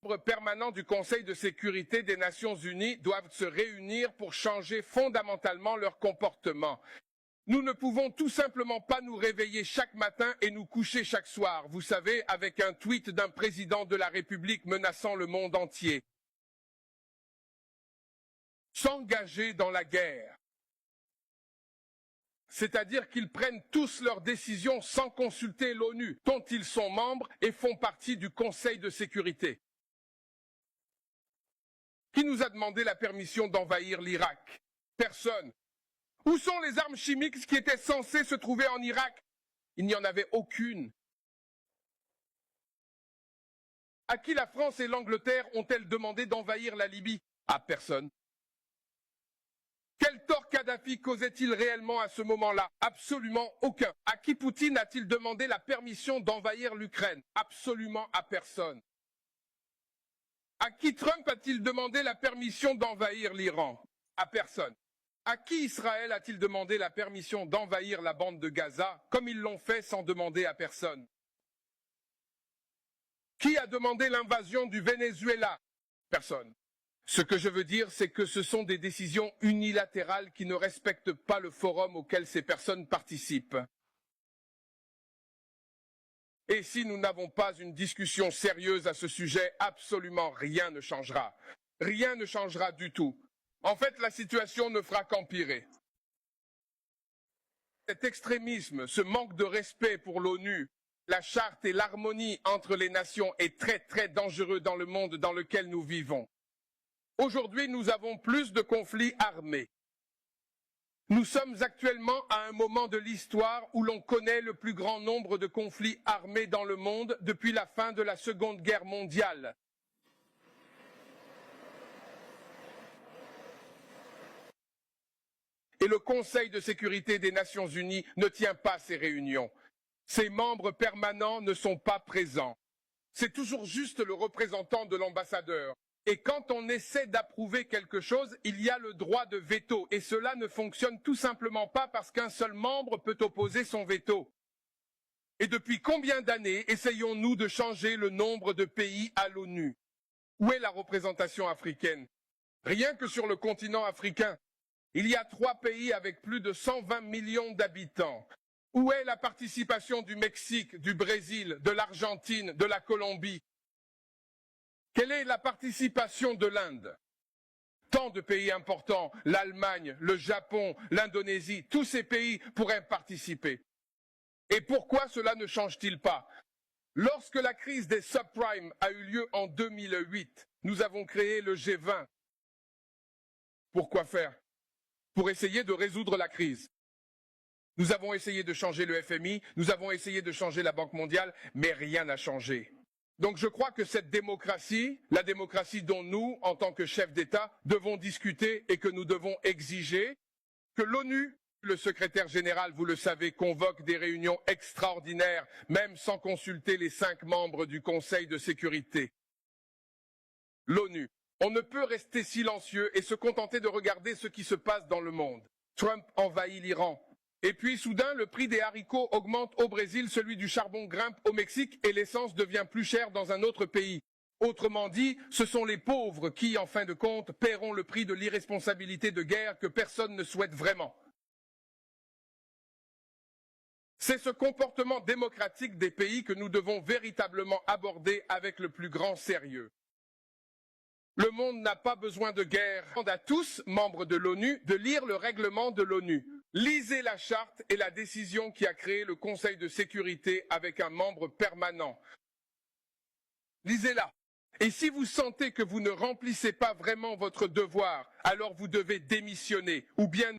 membres permanents du Conseil de sécurité des Nations Unies doivent se réunir pour changer fondamentalement leur comportement. Nous ne pouvons tout simplement pas nous réveiller chaque matin et nous coucher chaque soir, vous savez, avec un tweet d'un président de la République menaçant le monde entier. S'engager dans la guerre. C'est-à-dire qu'ils prennent tous leurs décisions sans consulter l'ONU, dont ils sont membres et font partie du Conseil de sécurité. Qui nous a demandé la permission d'envahir l'Irak? Personne. Où sont les armes chimiques qui étaient censées se trouver en Irak? Il n'y en avait aucune. À qui la France et l'Angleterre ont-elles demandé d'envahir la Libye? À personne. Quel tort Kadhafi causait-il réellement à ce moment-là? Absolument aucun. À qui Poutine a-t-il demandé la permission d'envahir l'Ukraine? Absolument à personne. À qui Trump a-t-il demandé la permission d'envahir l'Iran? À personne. À qui Israël a-t-il demandé la permission d'envahir la bande de Gaza, comme ils l'ont fait sans demander à personne? Qui a demandé l'invasion du Venezuela? Personne. Ce que je veux dire, c'est que ce sont des décisions unilatérales qui ne respectent pas le forum auquel ces personnes participent. Et si nous n'avons pas une discussion sérieuse à ce sujet, absolument rien ne changera. Rien ne changera du tout. En fait, la situation ne fera qu'empirer. Cet extrémisme, ce manque de respect pour l'ONU, la charte et l'harmonie entre les nations est très très dangereux dans le monde dans lequel nous vivons. Aujourd'hui, nous avons plus de conflits armés. Nous sommes actuellement à un moment de l'histoire où l'on connaît le plus grand nombre de conflits armés dans le monde depuis la fin de la Seconde Guerre mondiale. Et le Conseil de sécurité des Nations Unies ne tient pas ces réunions. Ses membres permanents ne sont pas présents. C'est toujours juste le représentant de l'ambassadeur. Et quand on essaie d'approuver quelque chose, il y a le droit de veto. Et cela ne fonctionne tout simplement pas parce qu'un seul membre peut opposer son veto. Et depuis combien d'années essayons-nous de changer le nombre de pays à l'ONU? Où est la représentation africaine? Rien que sur le continent africain, il y a 3 pays avec plus de 120 millions d'habitants. Où est la participation du Mexique, du Brésil, de l'Argentine, de la Colombie? Quelle est la participation de l'Inde? Tant de pays importants, l'Allemagne, le Japon, l'Indonésie, tous ces pays pourraient participer. Et pourquoi cela ne change-t-il pas? Lorsque la crise des subprimes a eu lieu en 2008, nous avons créé le G20. Pourquoi faire? Pour essayer de résoudre la crise. Nous avons essayé de changer le FMI, nous avons essayé de changer la Banque mondiale, mais rien n'a changé. Donc je crois que cette démocratie, la démocratie dont nous, en tant que chefs d'État, devons discuter et que nous devons exiger que l'ONU, le secrétaire général, vous le savez, convoque des réunions extraordinaires, même sans consulter les 5 membres du Conseil de sécurité. L'ONU. On ne peut rester silencieux et se contenter de regarder ce qui se passe dans le monde. Trump envahit l'Iran. Et puis soudain, le prix des haricots augmente au Brésil, celui du charbon grimpe au Mexique et l'essence devient plus chère dans un autre pays. Autrement dit, ce sont les pauvres qui, en fin de compte, paieront le prix de l'irresponsabilité de guerre que personne ne souhaite vraiment. C'est ce comportement démocratique des pays que nous devons véritablement aborder avec le plus grand sérieux. Le monde n'a pas besoin de guerre. On demande à tous, membres de l'ONU, de lire le règlement de l'ONU. Lisez la charte et la décision qui a créé le Conseil de sécurité avec un membre permanent. Lisez-la. Et si vous sentez que vous ne remplissez pas vraiment votre devoir, alors vous devez démissionner ou bien